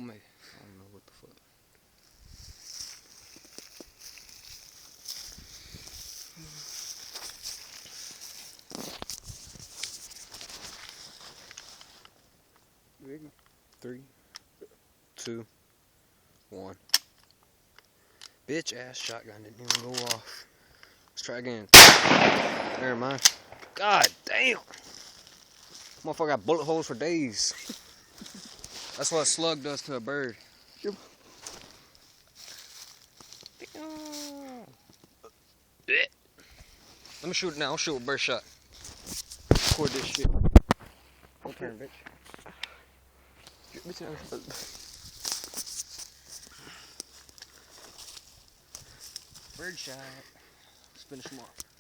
me. I don't know what the fuck. Ready? 3, 2, 1. Bitch ass shotgun didn't even go off. Let's try again. Never mind. God damn. Motherfucker got bullet holes for days. That's what a slug does to a bird. Yep. Let me shoot it now. I'll shoot a bird shot. Record this shit. Don't turn, bitch. Bird shot. Let's finish them off.